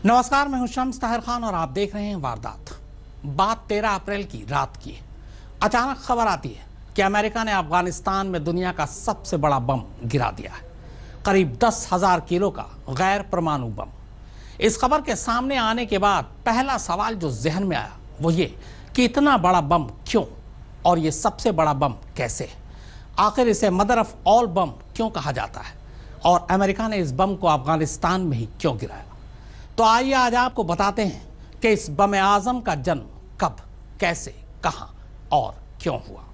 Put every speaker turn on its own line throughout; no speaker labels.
नमस्कार, मैं हूं शम्स ताहिर खान और आप देख रहे हैं वारदात। बात 13 अप्रैल की रात की है। अचानक खबर आती है कि अमेरिका ने अफगानिस्तान में दुनिया का सबसे बड़ा बम गिरा दिया है, करीब 10,000 किलो का गैर परमाणु बम। इस खबर के सामने आने के बाद पहला सवाल जो जहन में आया वो ये कि इतना बड़ा बम क्यों, और ये सबसे बड़ा बम कैसे? आखिर इसे मदर ऑफ ऑल बम क्यों कहा जाता है, और अमेरिका ने इस बम को अफगानिस्तान में ही क्यों गिराया? तो आइए आज आपको बताते हैं कि इस बम आजम का जन्म कब, कैसे, कहां और क्यों हुआ।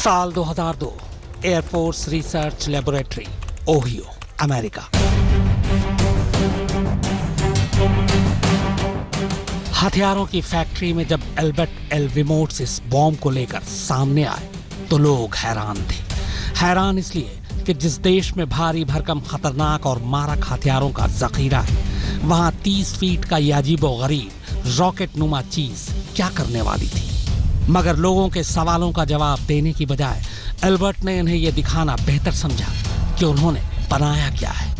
साल 2002, air force research laboratory, Ohio, America. हथियारों की फैक्ट्री में जब एल्बर्ट एल विमोट्स इस बॉम्ब को लेकर सामने आए तो लोग हैरान थे। हैरान इसलिए कि जिस देश में भारी भरकम खतरनाक और मारक हथियारों का जखीरा है, वहां 30 फीट का यह अजीबोगरीब रॉकेट नुमा चीज क्या करने वाली थी। मगर लोगों के सवालों का जवाब देने की बजाय एल्बर्ट ने इन्हें यह दिखाना बेहतर समझा कि उन्होंने बनाया क्या है।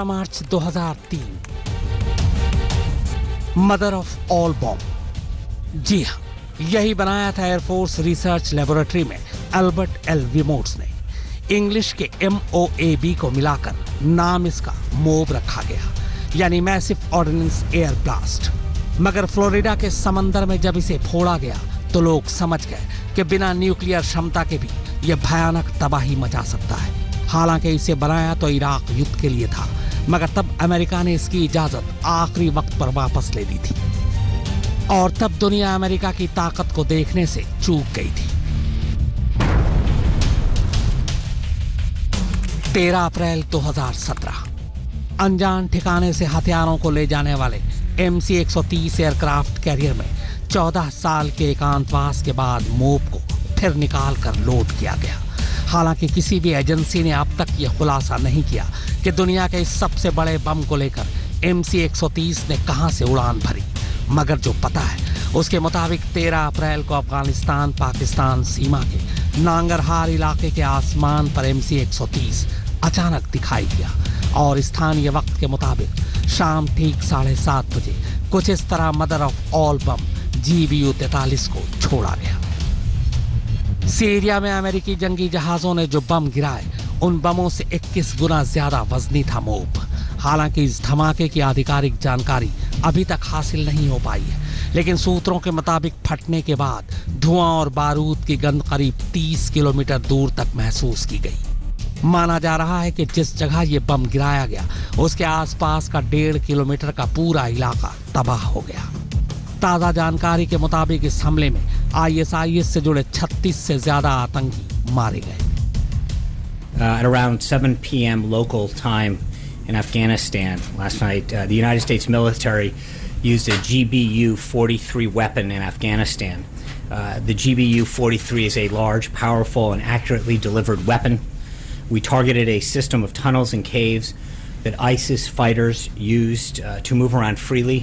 मार्च 2003, मदर ऑफ ऑल बॉम्ब। जी हां, यही बनाया था एयरफोर्स रिसर्च लेबोरेटरी में एल्बर्ट एल विमोट्स ने। इंग्लिश के MOAB को मिलाकर नाम इसका मोब रखा गया, यानी मैसिव ऑर्डिनेंस एयर ब्लास्ट। मगर फ्लोरिडा के समंदर में जब इसे फोड़ा गया तो लोग समझ गए कि बिना न्यूक्लियर क्षमता के भी यह भयानक तबाही मचा सकता है। हालांकि इसे बनाया तो इराक युद्ध के लिए था, मगर तब अमेरिका ने इसकी इजाजत आखिरी वक्त पर वापस ले ली थी, और तब दुनिया अमेरिका की ताकत को देखने से चूक गई थी। 13 अप्रैल 2017, अनजान ठिकाने से हथियारों को ले जाने वाले MC-130 एयरक्राफ्ट कैरियर में 14 साल के एकांतवास के बाद मोब को फिर निकाल कर लोड किया गया। हालांकि किसी भी एजेंसी ने अब तक यह खुलासा नहीं किया कि दुनिया के इस सबसे बड़े बम को लेकर MC-130 ने कहां से उड़ान भरी। मगर जो पता है उसके मुताबिक 13 अप्रैल को अफगानिस्तान पाकिस्तान सीमा के नांगरहार इलाके के आसमान पर MC-130 अचानक दिखाई दिया, और स्थानीय वक्त के मुताबिक शाम ठीक 7:30 बजे कुछ इस तरह mother of all bomb GBU-43 को छोड़ा गया। सीरिया में अमेरिकी जंगी जहाजों ने जो बम गिराए, उन बमों से 21 गुना ज्यादा वजनी था मोब। हालांकि इस धमाके की आधिकारिक जानकारी अभी तक हासिल नहीं हो पाई है, लेकिन सूत्रों के मुताबिक फटने के बाद धुआं और बारूद की गंध करीब 30 किलोमीटर दूर तक महसूस की गई। माना जा रहा है कि जिस जगह ये बम गिराया गया उसके आसपास का 1.5 किलोमीटर का पूरा इलाका तबाह हो गया। ताज़ा जानकारी के मुताबिक इस हमले में ISIS से जुड़े 36 से ज्यादा आतंकी मारे गए।
At around 7 p.m. local time in Afghanistan last night, the United States military used a GBU-43 weapon in Afghanistan. The GBU-43 is a large, powerful, and accurately delivered weapon. We targeted a system of tunnels and caves that ISIS fighters used to move around freely,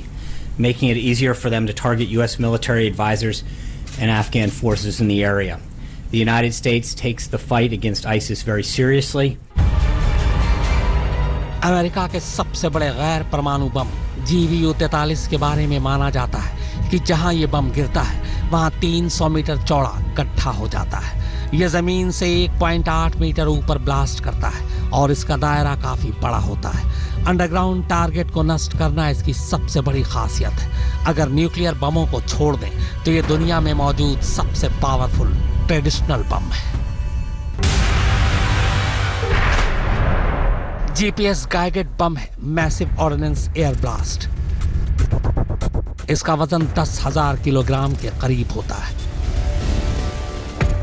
making it easier for them to target U.S. military advisors and Afghan forces in the area. The United States takes the fight against ISIS very seriously.
America के सबसे बड़े गैर परमाणु बम GBU-43 के बारे में माना जाता है कि जहां ये बम गिरता है वहां 300 मीटर चौड़ा गड्ढा हो जाता है। यह जमीन से 1.8 मीटर ऊपर ब्लास्ट करता है और इसका दायरा काफी बड़ा होता है। अंडरग्राउंड टारगेट को नष्ट करना इसकी सबसे बड़ी खासियत है। अगर न्यूक्लियर बमों को छोड़ दें तो ये दुनिया में मौजूद सबसे पावरफुल ट्रेडिशनल बम है। जीपीएस गाइडेड बम है मैसिव ऑर्डिनेंस एयर ब्लास्ट। इसका वजन 10,000 किलोग्राम के करीब होता है।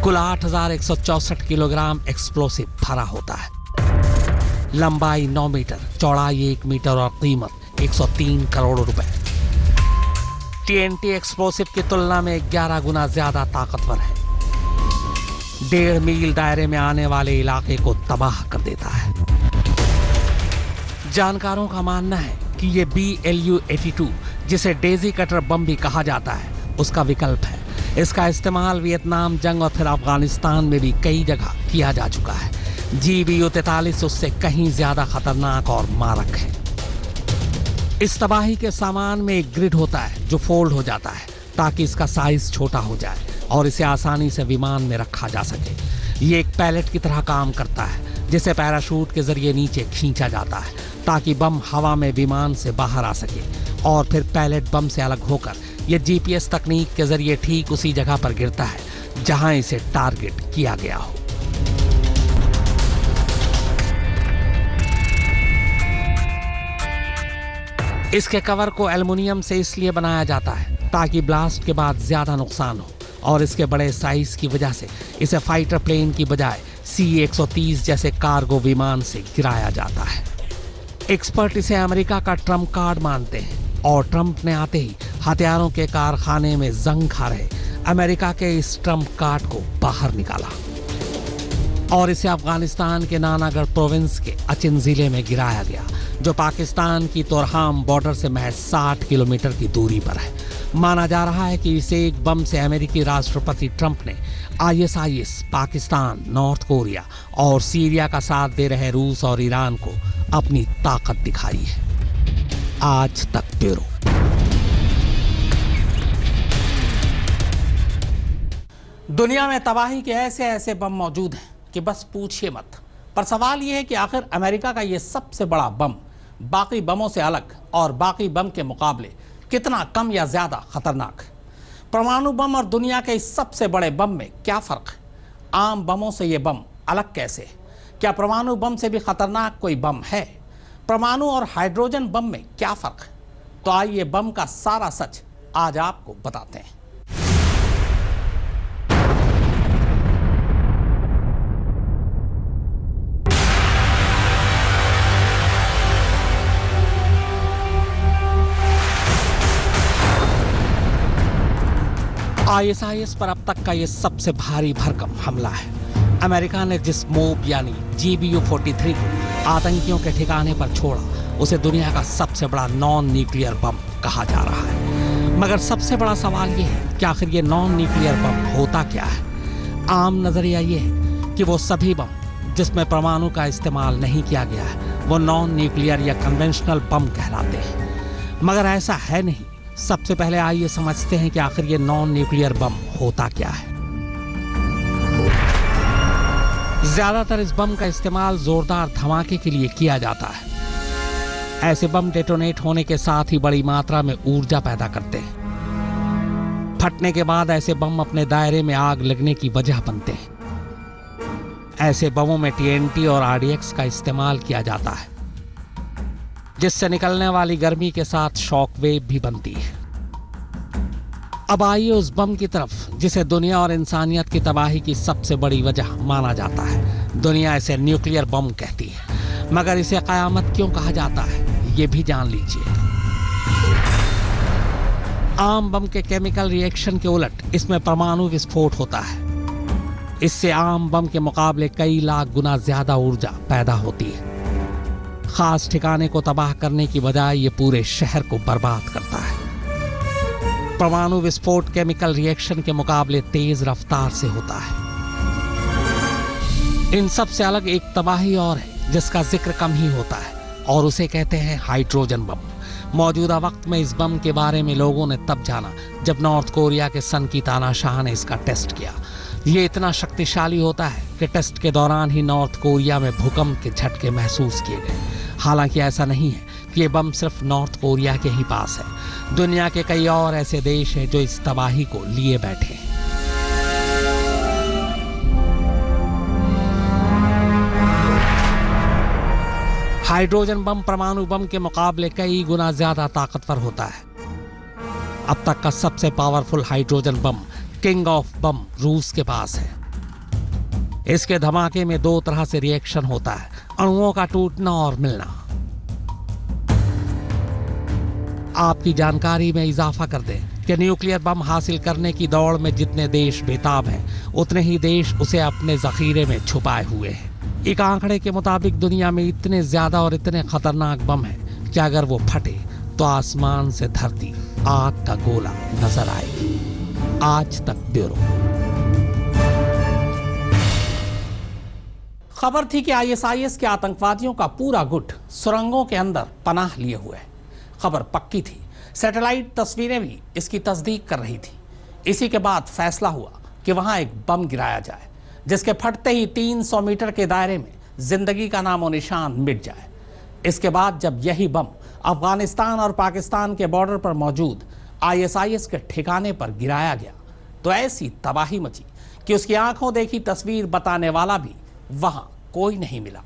कुल 8,164 किलोग्राम एक्सप्लोसिव भरा होता है। लंबाई 9 मीटर, चौड़ाई 1 मीटर और कीमत 103 करोड़ रुपए। टीएनटी एक्सप्लोसिव की तुलना में 11 गुना ज्यादा ताकतवर है। 1.5 मील दायरे में आने वाले इलाके को तबाह कर देता है। जानकारों का मानना है कि ये BLU-82, जिसे डेजी कटर बम भी कहा जाता है, उसका विकल्प है। इसका इस्तेमाल वियतनाम जंग और फिर अफगानिस्तान में भी कई जगह किया जा चुका है। GBU-43 उससे कहीं ज्यादा खतरनाक और मारक है। इस तबाही के सामान में एक ग्रिड होता है जो फोल्ड हो जाता है ताकि इसका साइज छोटा हो जाए और इसे आसानी से विमान में रखा जा सके। ये एक पैलेट की तरह काम करता है जिसे पैराशूट के जरिए नीचे खींचा जाता है ताकि बम हवा में विमान से बाहर आ सके और फिर पैलेट बम से अलग होकर यह जीपीएस तकनीक के जरिए ठीक उसी जगह पर गिरता है जहां इसे टारगेट किया गया हो। इसके कवर को एल्युमिनियम से इसलिए बनाया जाता है ताकि ब्लास्ट के बाद ज्यादा नुकसान हो और इसके बड़े साइज की वजह से इसे फाइटर प्लेन की बजाय C-130 जैसे कार्गो विमान से गिराया जाता है। एक्सपर्ट इसे अमेरिका का ट्रम्प कार्ड मानते हैं और ट्रम्प ने आते ही हथियारों के कारखाने में जंग खा रहे अमेरिका के इस ट्रम्प कार्ड को बाहर निकाला और इसे अफगानिस्तान के नानागढ़ प्रोविंस के अचिन जिले में गिराया गया, जो पाकिस्तान की तोरहाम बॉर्डर से महज 60 किलोमीटर की दूरी पर है। माना जा रहा है कि इस एक बम से अमेरिकी राष्ट्रपति ट्रंप ने ISIS, पाकिस्तान, नॉर्थ कोरिया और सीरिया का साथ दे रहे रूस और ईरान को अपनी ताकत दिखाई है। आज तक ब्यूरो। दुनिया में तबाही के ऐसे ऐसे बम मौजूद हैं कि बस पूछिए मत। पर सवाल यह है कि आखिर अमेरिका का यह सबसे बड़ा बम बाकी बमों से अलग और बाकी बम के मुकाबले कितना कम या ज्यादा खतरनाक? परमाणु बम और दुनिया के इस सबसे बड़े बम में क्या फर्क है? आम बमों से यह बम अलग कैसे? क्या परमाणु बम से भी खतरनाक कोई बम है? परमाणु और हाइड्रोजन बम में क्या फर्क है? तो आइए बम का सारा सच आज आपको बताते हैं। ISIS पर अब तक का ये सबसे भारी भरकम हमला है। अमेरिका ने जिस मोब यानी GBU-43 को आतंकियों के ठिकाने पर छोड़ा, उसे दुनिया का सबसे बड़ा नॉन न्यूक्लियर बम कहा जा रहा है। मगर सबसे बड़ा सवाल ये है कि आखिर ये नॉन न्यूक्लियर बम होता क्या है? आम नजरिया ये है कि वो सभी बम जिसमें परमाणु का इस्तेमाल नहीं किया गया है वो नॉन न्यूक्लियर या कन्वेंशनल बम कहलाते हैं। मगर ऐसा है नहीं। सबसे पहले आइए समझते हैं कि आखिर ये नॉन न्यूक्लियर बम होता क्या है। ज्यादातर इस बम का इस्तेमाल जोरदार धमाके के लिए किया जाता है। ऐसे बम डेटोनेट होने के साथ ही बड़ी मात्रा में ऊर्जा पैदा करते हैं। फटने के बाद ऐसे बम अपने दायरे में आग लगने की वजह बनते हैं। ऐसे बमों में TNT और RDX का इस्तेमाल किया जाता है, जिससे निकलने वाली गर्मी के साथ शॉक वेव भी बनती है। अब आइए उस बम की तरफ जिसे दुनिया और इंसानियत की तबाही की सबसे बड़ी वजह माना जाता है। दुनिया इसे न्यूक्लियर बम कहती है, मगर इसे कयामत क्यों कहा जाता है ये भी जान लीजिए। आम बम के केमिकल रिएक्शन के उलट इसमें परमाणु विस्फोट होता है। इससे आम बम के मुकाबले कई लाख गुना ज्यादा ऊर्जा पैदा होती है। खास ठिकाने को तबाह करने की बजाय ये पूरे शहर को बर्बाद करता है। परमाणु विस्फोट केमिकल रिएक्शन के मुकाबले तेज रफ्तार से होता है। इन सब से अलग एक तबाही और है जिसका जिक्र कम ही होता है और उसे कहते हैं हाइड्रोजन बम। मौजूदा वक्त में इस बम के बारे में लोगों ने तब जाना जब नॉर्थ कोरिया के सन की तानाशाह ने इसका टेस्ट किया। ये इतना शक्तिशाली होता है कि टेस्ट के दौरान ही नॉर्थ कोरिया में भूकंप के झटके महसूस किए गए। हालांकि ऐसा नहीं है कि ये बम सिर्फ नॉर्थ कोरिया के ही पास है। दुनिया के कई और ऐसे देश हैं जो इस तबाही को लिए बैठे हैं। हाइड्रोजन बम परमाणु बम के मुकाबले कई गुना ज्यादा ताकतवर होता है। अब तक का सबसे powerful hydrogen bomb king of bomb रूस के पास है। इसके धमाके में दो तरह से रिएक्शन होता है, अणुओं का टूटना और मिलना। आपकी जानकारी में इजाफा कर दें कि न्यूक्लियर बम हासिल करने की दौड़ में जितने देश बेताब हैं, उतने ही देश उसे अपने जखीरे में छुपाए हुए हैं। एक आंकड़े के मुताबिक दुनिया में इतने ज्यादा और इतने खतरनाक बम हैं कि अगर वो फटे तो आसमान से धरती आग का गोला नजर आएगी। आज तक ब्यूरो। खबर थी कि आईएसआईएस के आतंकवादियों का पूरा गुट सुरंगों के अंदर पनाह लिए हुए है। खबर पक्की थी, सैटेलाइट तस्वीरें भी इसकी तस्दीक कर रही थी। इसी के बाद फैसला हुआ कि वहां एक बम गिराया जाए, जिसके फटते ही 300 मीटर के दायरे में जिंदगी का नामो निशान मिट जाए। इसके बाद जब यही बम अफगानिस्तान और पाकिस्तान के बॉर्डर पर मौजूद आईएसआईएस के ठिकाने पर गिराया गया तो ऐसी तबाही मची कि उसकी आंखों देखी तस्वीर बताने वाला भी वहां कोई नहीं मिला।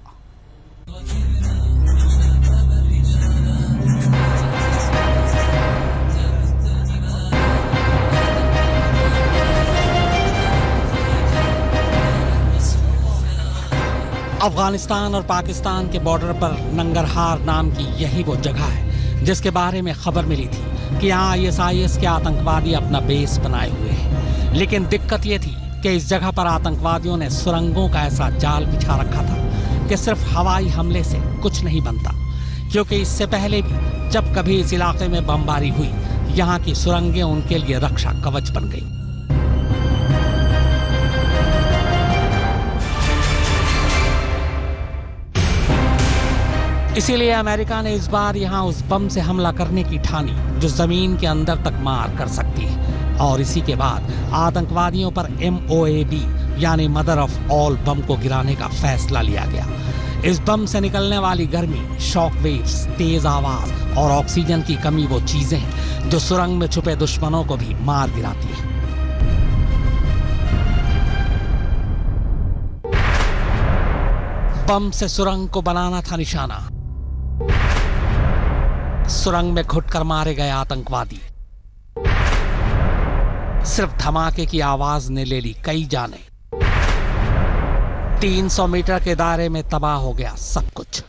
अफगानिस्तान और पाकिस्तान के बॉर्डर पर नंगरहार नाम की यही वो जगह है जिसके बारे में खबर मिली थी कि यहाँ आईएसआईएस के आतंकवादी अपना बेस बनाए हुए हैं। लेकिन दिक्कत ये थी कि इस जगह पर आतंकवादियों ने सुरंगों का ऐसा जाल बिछा रखा था कि सिर्फ हवाई हमले से कुछ नहीं बनता, क्योंकि इससे पहले भी जब कभी इस इलाके में बमबारी हुई, यहाँ की सुरंगें उनके लिए रक्षा कवच बन गई। इसीलिए अमेरिका ने इस बार यहां उस बम से हमला करने की ठानी जो जमीन के अंदर तक मार कर सकती है। और इसी के बाद आतंकवादियों पर MOAB यानी मदर ऑफ ऑल बम को गिराने का फैसला लिया गया। इस बम से निकलने वाली गर्मी, शॉक वेव्स, तेज आवाज और ऑक्सीजन की कमी वो चीजें हैं जो सुरंग में छुपे दुश्मनों को भी मार गिराती है। बम से सुरंग को बनाना था निशाना। सुरंग में घुटकर मारे गए आतंकवादी। सिर्फ धमाके की आवाज ने ले ली कई जानें। 300 मीटर के दायरे में तबाह हो गया सब कुछ।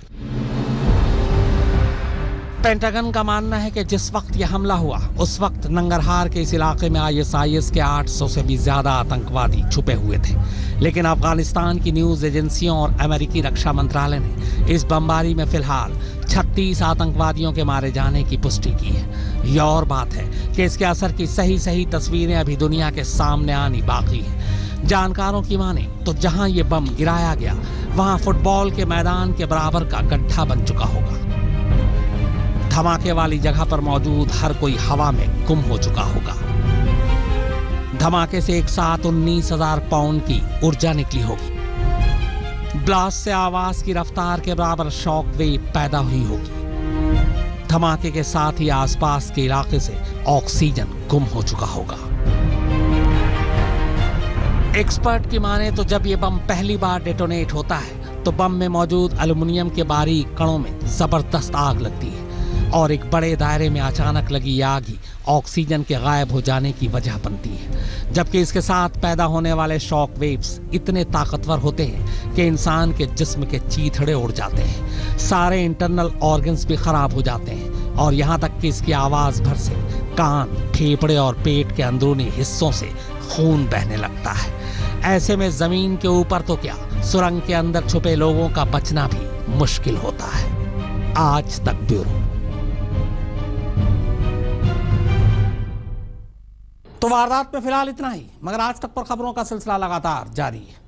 पेंटागन का मानना है कि जिस वक्त यह हमला हुआ उस वक्त नंगरहार के इस इलाके में आईएसआईएस के 800 से भी ज्यादा आतंकवादी छुपे हुए थे। लेकिन अफगानिस्तान की न्यूज एजेंसियों और अमेरिकी रक्षा मंत्रालय ने इस बमबारी में फिलहाल 36 आतंकवादियों के मारे जाने की पुष्टि की है। यह और बात है कि इसके असर की सही तस्वीरें अभी दुनिया के सामने आनी बाकी है। जानकारों की माने तो जहां ये बम गिराया गया वहां फुटबॉल के मैदान के बराबर का गड्ढा बन चुका होगा। धमाके वाली जगह पर मौजूद हर कोई हवा में गुम हो चुका होगा। धमाके से एक साथ 19,000 पाउंड की ऊर्जा निकली होगी। ब्लास्ट से आवाज की रफ्तार के बराबर शॉक वेव पैदा हुई होगी। धमाके के साथ ही आसपास के इलाके से ऑक्सीजन गुम हो चुका होगा। एक्सपर्ट की माने तो जब ये बम पहली बार डेटोनेट होता है तो बम में मौजूद एल्युमिनियम के बारीक कणों में जबरदस्त आग लगती है और एक बड़े दायरे में अचानक लगी आग ही ऑक्सीजन के गायब हो जाने की वजह बनती है। जबकि इसके साथ पैदा होने वाले शॉक वेव्स इतने ताकतवर होते हैं कि इंसान के जिस्म के चीथड़े उड़ जाते हैं, सारे इंटरनल ऑर्गन्स भी खराब हो जाते हैं और यहाँ तक कि इसकी आवाज भर से कान, फेफड़े और पेट के अंदरूनी हिस्सों से खून बहने लगता है। ऐसे में जमीन के ऊपर तो क्या, सुरंग के अंदर छुपे लोगों का बचना भी मुश्किल होता है। आज तक ब्यूरो। तो वारदात में फिलहाल इतना ही, मगर आज तक पर खबरों का सिलसिला लगातार जारी है।